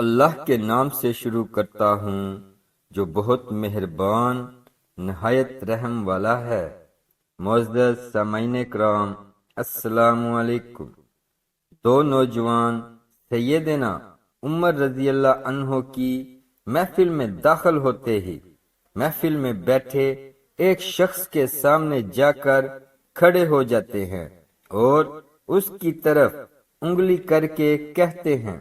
اللہ کے نام سے شروع کرتا ہوں جو بہت مہربان نہایت رحم والا ہے۔ معزز سامعین کرام، السلام علیکم۔ دو نوجوان سیدنا عمر رضی اللہ عنہ کی محفل میں داخل ہوتے ہی محفل میں بیٹھے ایک شخص کے سامنے جا کر کھڑے ہو جاتے ہیں اور اس کی طرف انگلی کر کے کہتے ہیں،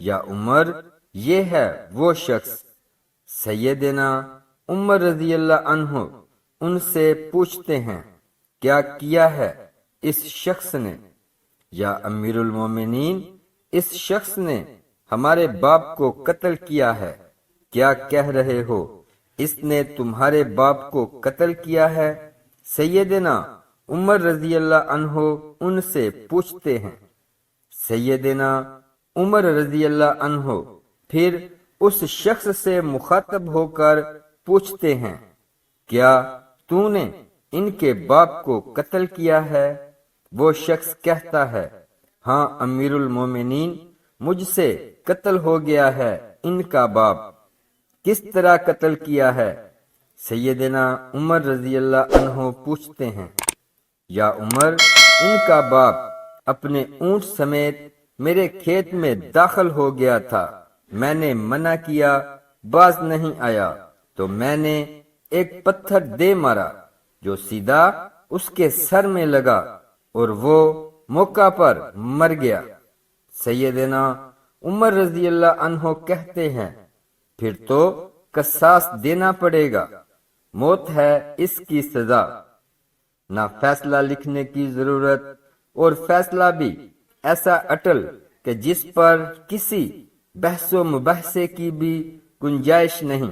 یا عمر، یہ ہے وہ شخص۔ سیدنا عمر رضی اللہ عنہ ان سے پوچھتے ہیں، کیا کیا ہے اس شخص نے؟ یا امیر المومنین، اس شخص نے ہمارے باپ کو قتل کیا ہے۔ کیا کہہ رہے ہو؟ اس نے تمہارے باپ کو قتل کیا ہے؟ سیدنا عمر رضی اللہ عنہ ان سے پوچھتے ہیں۔ سیدنا عمر رضی اللہ عنہ پھر اس شخص سے مخاطب ہو کر پوچھتے ہیں، کیا تو نے ان کے باپ کو قتل کیا ہے؟ وہ شخص کہتا ہے، ہاں امیر المومنین، مجھ سے قتل ہو گیا ہے ان کا باپ۔ کس طرح قتل کیا ہے؟ سیدنا عمر رضی اللہ عنہ پوچھتے ہیں، یا عمر، ان کا باپ اپنے اونٹ سمیت میرے کھیت میں داخل ہو گیا تھا۔ میں نے منع کیا، باز نہیں آیا، تو میں نے ایک پتھر دے مارا جو سیدھا اس کے سر میں لگا اور وہ موقع پر مر گیا۔ سیدنا عمر رضی اللہ عنہ کہتے ہیں، پھر تو قصاص دینا پڑے گا، موت ہے اس کی سزا۔ نہ فیصلہ لکھنے کی ضرورت، اور فیصلہ بھی ایسا اٹل کہ جس پر کسی بحث و مباحثے کی بھی گنجائش نہیں۔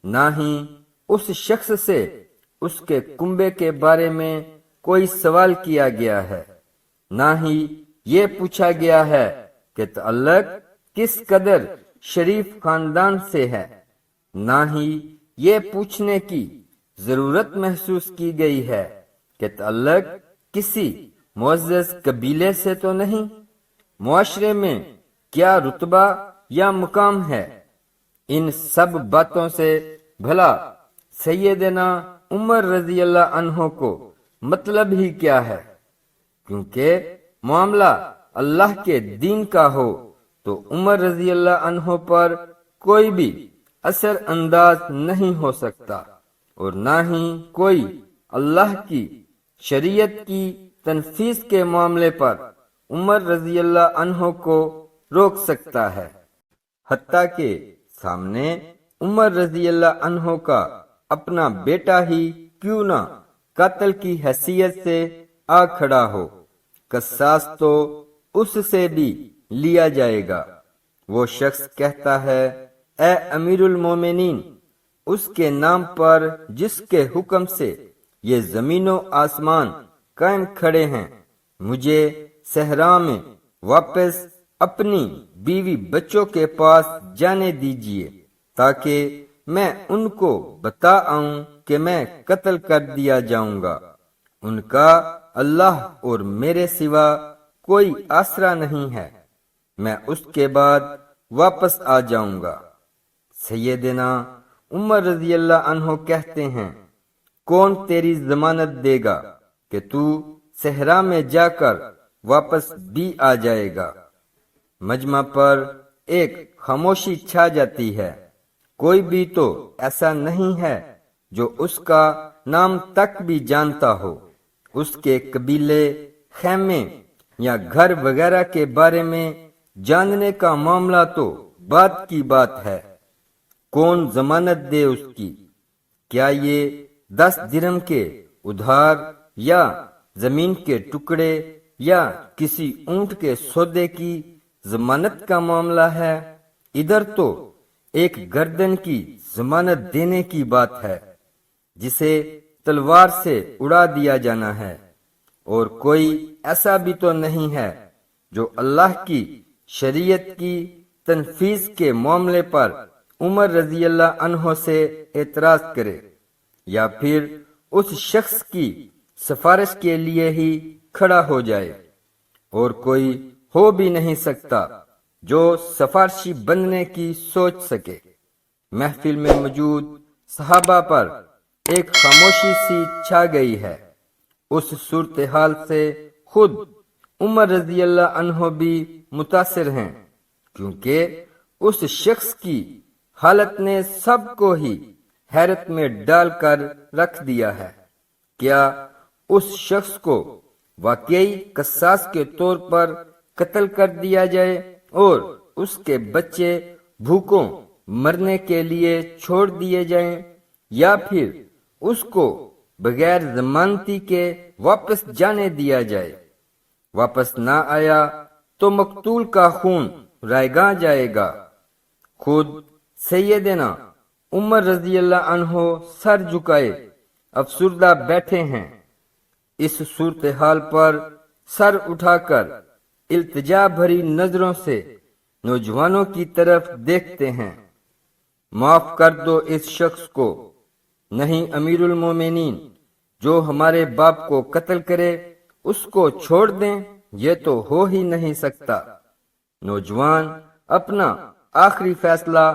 نہ ہی اس شخص سے اس کے کنبے کے بارے میں کوئی سوال کیا گیا ہے، نہ ہی یہ پوچھا گیا ہے کہ تعلق کس قدر شریف خاندان سے ہے، نہ ہی یہ پوچھنے کی ضرورت محسوس کی گئی ہے کہ تعلق کسی معزز قبیلے سے تو نہیں، معاشرے میں کیا رتبہ یا مقام ہے۔ ان سب باتوں سے بھلا سیدنا عمر رضی اللہ عنہ کو مطلب ہی کیا ہے؟ کیونکہ معاملہ اللہ کے دین کا ہو تو عمر رضی اللہ عنہ پر کوئی بھی اثر انداز نہیں ہو سکتا، اور نہ ہی کوئی اللہ کی شریعت کی تنفیذ کے معاملے پر عمر رضی اللہ عنہ کو روک سکتا ہے۔ حتیٰ کہ سامنے عمر رضی اللہ عنہ کا اپنا بیٹا ہی کیوں نہ قاتل کی حیثیت سے آ کھڑا ہو، قصاص تو اس سے بھی لیا جائے گا۔ وہ شخص کہتا ہے، اے امیر المومنین، اس کے نام پر جس کے حکم سے یہ زمین و آسمان قائم کھڑے ہیں، مجھے صحرا میں واپس اپنی بیوی بچوں کے پاس جانے دیجیے، تاکہ میں ان کو بتا آؤں کہ میں قتل کر دیا جاؤں گا۔ ان کا اللہ اور میرے سوا کوئی آسرا نہیں ہے، میں اس کے بعد واپس آ جاؤں گا۔ سیدنا عمر رضی اللہ عنہ کہتے ہیں، کون تیری ضمانت دے گا کہ تو صحرا میں جا کر واپس بھی آ جائے گا؟ مجمع پر ایک خاموشی چھا جاتی ہے۔ کوئی بھی تو ایسا نہیں ہے جو اس کا نام تک بھی جانتا ہو۔ اس کے قبیلے، خیمے یا گھر وغیرہ کے بارے میں جاننے کا معاملہ تو بات کی بات ہے، کون ضمانت دے اس کی؟ کیا یہ 10 درہم کے ادھار یا زمین کے ٹکڑے یا کسی اونٹ کے سودے کی ضمانت کا معاملہ ہے؟ ادھر تو ایک گردن کی ضمانت دینے کی بات ہے جسے تلوار سے اڑا دیا جانا ہے، اور کوئی ایسا بھی تو نہیں ہے جو اللہ کی شریعت کی تنفیذ کے معاملے پر عمر رضی اللہ عنہ سے اعتراض کرے، یا پھر اس شخص کی سفارش کے لیے ہی کھڑا ہو جائے، اور کوئی ہو بھی نہیں سکتا جو سفارشی بننے کی سوچ سکے۔ محفل میں موجود صحابہ پر ایک خاموشی سی چھا گئی ہے۔ اس صورتحال سے خود عمر رضی اللہ عنہ بھی متاثر ہیں، کیونکہ اس شخص کی حالت نے سب کو ہی حیرت میں ڈال کر رکھ دیا ہے۔ کیا اس شخص کو واقعی قصاص کے طور پر قتل کر دیا جائے اور اس کے بچے بھوکوں مرنے کے لیے چھوڑ دیے جائیں، یا پھر اس کو بغیر ضمانتی کے واپس جانے دیا جائے؟ واپس نہ آیا تو مقتول کا خون رائیگاں جائے گا۔ خود سیدنا عمر رضی اللہ عنہ سر جھکائے افسردہ بیٹھے ہیں۔ اس صورتحال پر سر اٹھا کر التجا بھری نظروں سے نوجوانوں کی طرف دیکھتے ہیں۔ معاف کر دو اس شخص کو۔ نہیں امیر المومنین، جو ہمارے باپ کو قتل کرے اس کو چھوڑ دیں، یہ تو ہو ہی نہیں سکتا۔ نوجوان اپنا آخری فیصلہ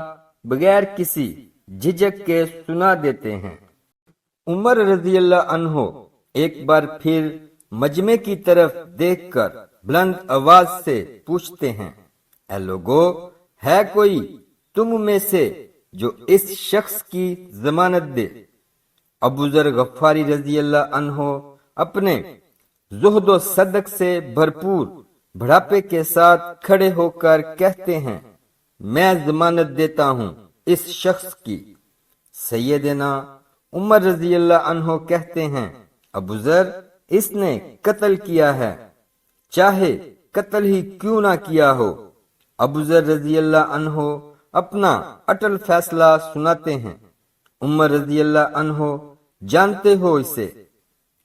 بغیر کسی جھجک کے سنا دیتے ہیں۔ عمر رضی اللہ عنہ ایک بار پھر مجمع کی طرف دیکھ کر بلند آواز سے پوچھتے ہیں، اے لوگو، ہے کوئی تم میں سے جو اس شخص کی ضمانت دے؟ ابو ذر غفاری رضی اللہ عنہ اپنے زہد و صدق سے بھرپور بڑھاپے کے ساتھ کھڑے ہو کر کہتے ہیں، میں ضمانت دیتا ہوں اس شخص کی۔ سیدنا عمر رضی اللہ عنہ کہتے ہیں، ابو ذر، اس نے قتل کیا ہے، چاہے قتل ہی کیوں نہ کیا ہو۔ ابو ذر رضی اللہ عنہ اپنا اٹل فیصلہ سناتے ہیں۔ عمر رضی اللہ عنہ، جانتے ہو اسے؟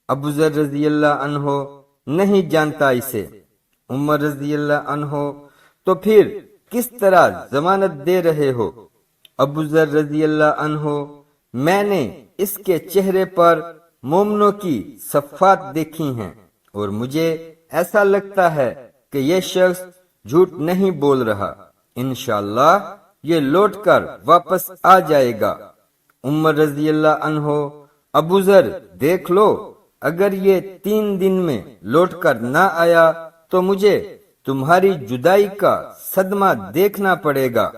ابو ذر رضی اللہ عنہ، نہیں جانتا اسے۔ عمر رضی اللہ عنہ، تو پھر کس طرح ضمانت دے رہے ہو؟ ابو ذر رضی اللہ عنہ، میں نے اس کے چہرے پر مومنوں کی صفات دیکھی ہیں اور مجھے ایسا لگتا ہے کہ یہ شخص جھوٹ نہیں بول رہا، انشاءاللہ یہ لوٹ کر واپس آ جائے گا۔ عمر رضی اللہ عنہ، ابو ذر دیکھ لو، اگر یہ 3 دن میں لوٹ کر نہ آیا تو مجھے تمہاری جدائی کا صدمہ دیکھنا پڑے گا۔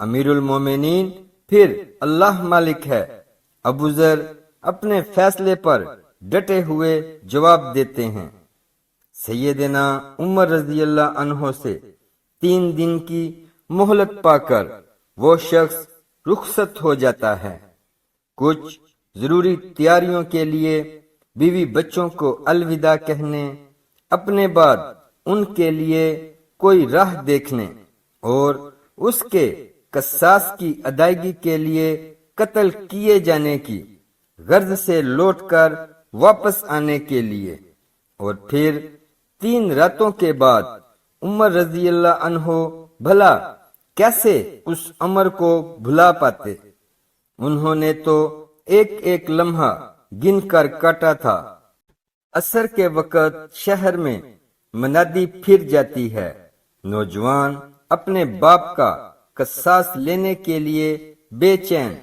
امیر المومنین، پھر اللہ مالک ہے۔ ابو ذر اپنے فیصلے پر ڈٹے ہوئے جواب دیتے ہیں۔ سیدنا عمر رضی اللہ عنہ سے 3 دن کی مہلت پا کر وہ شخص رخصت ہو جاتا ہے۔ کچھ ضروری تیاریوں کے لیے بیوی بچوں کو الوداع کہنے، اپنے بعد ان کے لیے کوئی راہ دیکھنے اور اس کے قصاص کی ادائیگی کے لیے قتل کیے جانے کی غرض سے لوٹ کر واپس آنے کے لیے، اور پھر 3 راتوں کے بعد عمر رضی اللہ عنہ بھلا کیسے اس امر کو بھلا پاتے؟ انہوں نے تو ایک ایک لمحہ گن کر کاٹا تھا۔ عصر کے وقت شہر میں منادی پھر جاتی ہے، نوجوان اپنے باپ کا قصاص لینے کے لیے بے چین،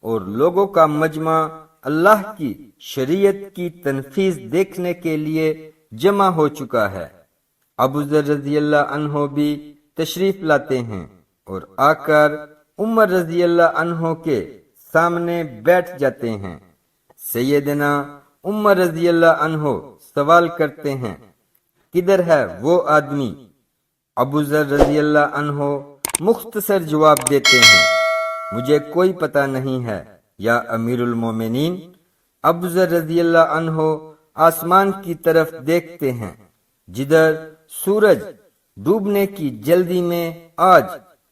اور لوگوں کا مجمع اللہ کی شریعت کی تنفیذ دیکھنے کے لیے جمع ہو چکا ہے۔ ابو ذر رضی اللہ عنہ بھی تشریف لاتے ہیں اور آ کر عمر رضی اللہ عنہ کے سامنے بیٹھ جاتے ہیں۔ سیدنا عمر رضی اللہ عنہ سوال کرتے ہیں، کدھر ہے وہ آدمی؟ ابو ذر رضی اللہ عنہ مختصر جواب دیتے ہیں، مجھے کوئی پتہ نہیں ہے یا امیر المومنین۔ ابو ذر رضی اللہ عنہ آسمان کی طرف دیکھتے ہیں، جدھر سورج ڈوبنے کی جلدی میں آج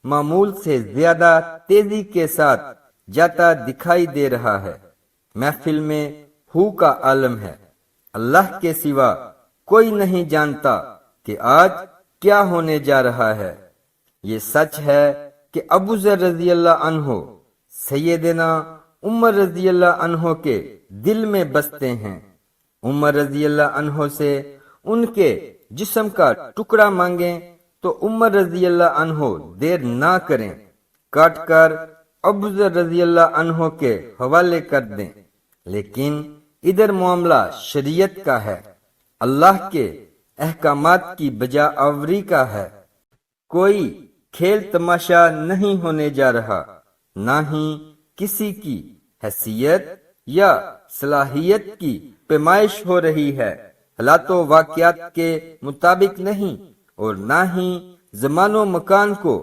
معمول سے زیادہ تیزی کے ساتھ جاتا دکھائی دے رہا ہے۔ محفل میں ہو کا عالم ہے، اللہ کے سوا کوئی نہیں جانتا کہ آج کیا ہونے جا رہا ہے۔ یہ سچ ہے کہ ابو ذر رضی اللہ عنہ سیدنا عمر رضی اللہ عنہ کے دل میں بستے ہیں۔ عمر رضی اللہ عنہ سے ان کے جسم کا ٹکڑا مانگیں تو عمر رضی اللہ عنہ دیر نہ کریں، کاٹ کر ابوذر رضی اللہ عنہ کے حوالے کر دیں۔ لیکن ادھر معاملہ شریعت کا ہے، اللہ کے احکامات کی بجا آوری کا ہے۔ کوئی کھیل تماشا نہیں ہونے جا رہا، نہ ہی کسی کی حیثیت یا صلاحیت کی پیمائش ہو رہی ہے، حالات و واقعات کے مطابق نہیں، اور نہ ہی زمان و مکان کو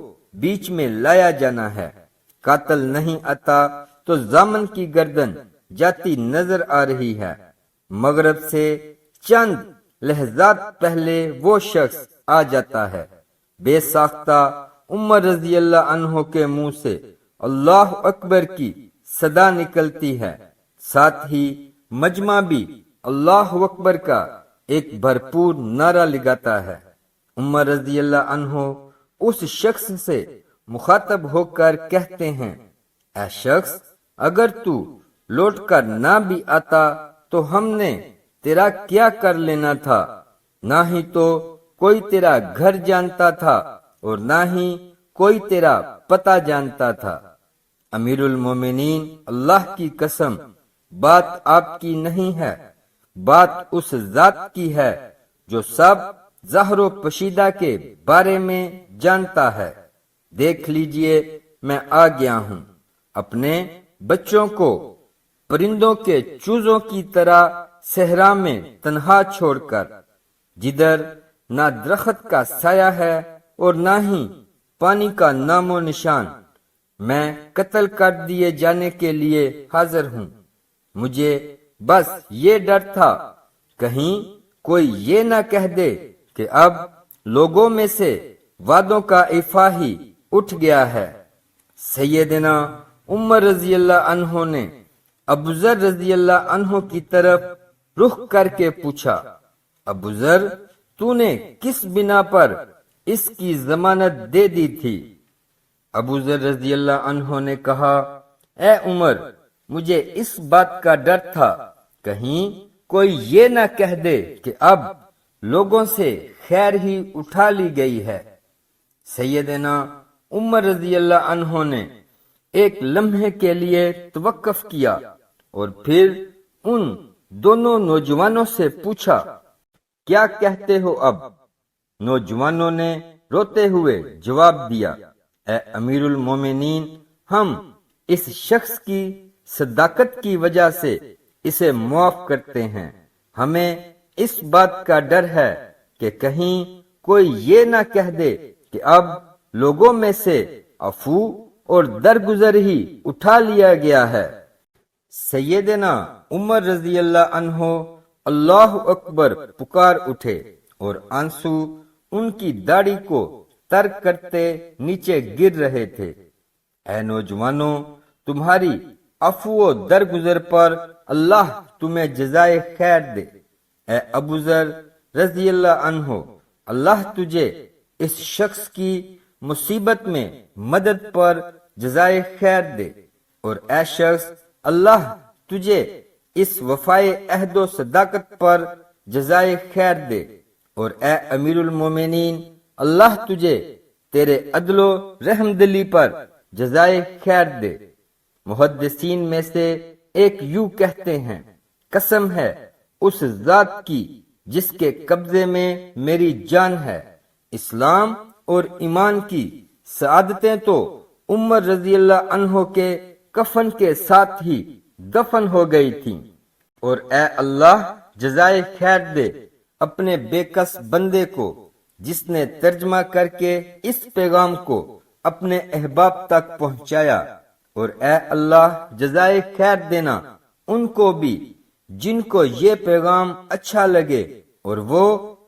بیچ میں لایا جانا ہے۔ قاتل نہیں آتا تو ضامن کی گردن جاتی نظر آ رہی ہے۔ مغرب سے چند لحظات پہلے وہ شخص آ جاتا ہے، بے ساختہ عمر رضی اللہ عنہ کے منہ سے اللہ اکبر کی صدا نکلتی ہے، ساتھ ہی مجمع بھی اللہ اکبر کا ایک بھرپور نعرہ لگاتا ہے۔ عمر رضی اللہ عنہ اس شخص سے مخاطب ہو کر کہتے ہیں، اے شخص، اگر تو لوٹ کر نہ بھی آتا تو ہم نے تیرا کیا کر لینا تھا؟ نہ ہی تو کوئی تیرا گھر جانتا تھا اور نہ ہی کوئی تیرا پتہ جانتا تھا۔ امیر المومنین، اللہ کی قسم، بات آپ کی نہیں ہے، بات اس ذات کی ہے جو سب ظاہر و پوشیدہ کے بارے میں جانتا ہے۔ دیکھ لیجئے، میں آ گیا ہوں اپنے بچوں کو پرندوں کے چوزوں کی طرح صحرا میں تنہا چھوڑ کر، جدھر نہ درخت کا سایہ ہے اور نہ ہی پانی کا نام و نشان۔ میں قتل کر دیے جانے کے لیے حاضر ہوں۔ مجھے بس یہ ڈر تھا کہیں کوئی یہ نہ کہہ دے کہ اب لوگوں میں سے وعدوں کا ایفا ہی اٹھ گیا ہے۔ سیدنا عمر رضی اللہ عنہ نے ابوذر رضی اللہ عنہ کی طرف رخ کر کے پوچھا، ابوذر، تو نے کس بنا پر اس کی ضمانت دے دی تھی؟ ابوذر رضی اللہ عنہ نے کہا، اے عمر، مجھے اس بات کا ڈر تھا کہیں کوئی یہ نہ کہہ دے کہ اب لوگوں سے خیر ہی اٹھا لی گئی ہے۔ سیدنا عمر رضی اللہ عنہ نے ایک لمحے کے لیے توقف کیا اور پھر ان دونوں نوجوانوں سے پوچھا، کیا کہتے ہو اب؟ نوجوانوں نے روتے ہوئے جواب دیا، اے امیر المومنین، ہم اس شخص کی صداقت کی وجہ سے اسے معاف کرتے ہیں۔ ہمیں اس بات کا ڈر ہے کہ کہیں کوئی یہ نہ کہہ دے کہ اب لوگوں میں سے عفو اور درگزر ہی اٹھا لیا گیا ہے۔ سیدنا عمر رضی اللہ عنہ اللہ اکبر پکار اٹھے اور آنسو ان کی داڑھی کو تر کرتے نیچے گر رہے تھے۔ اے نوجوانوں، تمہاری عفو و درگزر پر اللہ تمہیں جزائے خیر دے۔ اے ابوذر رضی اللہ عنہ، اللہ تجھے اس شخص کی مصیبت میں مدد پر جزائے خیر دے، اور اے شخص، اللہ تجھے اس وفائے عہد و صداقت پر جزائے خیر دے، اور اے امیر المومنین، اللہ تجھے تیرے عدل و رحم دلی پر جزائے خیر دے۔ محدثین میں سے ایک یوں کہتے ہیں، قسم ہے اس ذات کی جس کے قبضے میں میری جان ہے، اسلام اور ایمان کی سعادتیں تو عمر رضی اللہ عنہ کے کفن کے ساتھ ہی دفن ہو گئی تھیں، اور اے اللہ جزائے خیر دے اپنے بے کس بندے کو جس نے ترجمہ کر کے اس پیغام کو اپنے احباب تک پہنچایا، اور اے اللہ جزائے خیر دینا ان کو بھی جن کو یہ پیغام اچھا لگے اور وہ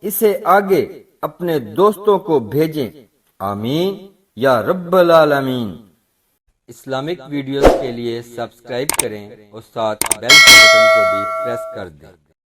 اسے آگے اپنے دوستوں کو بھیجیں، آمین یا رب العالمین۔ اسلامک ویڈیوز کے لیے سبسکرائب کریں اور ساتھ بیل کے بٹن کو بھی پریس کر دیں۔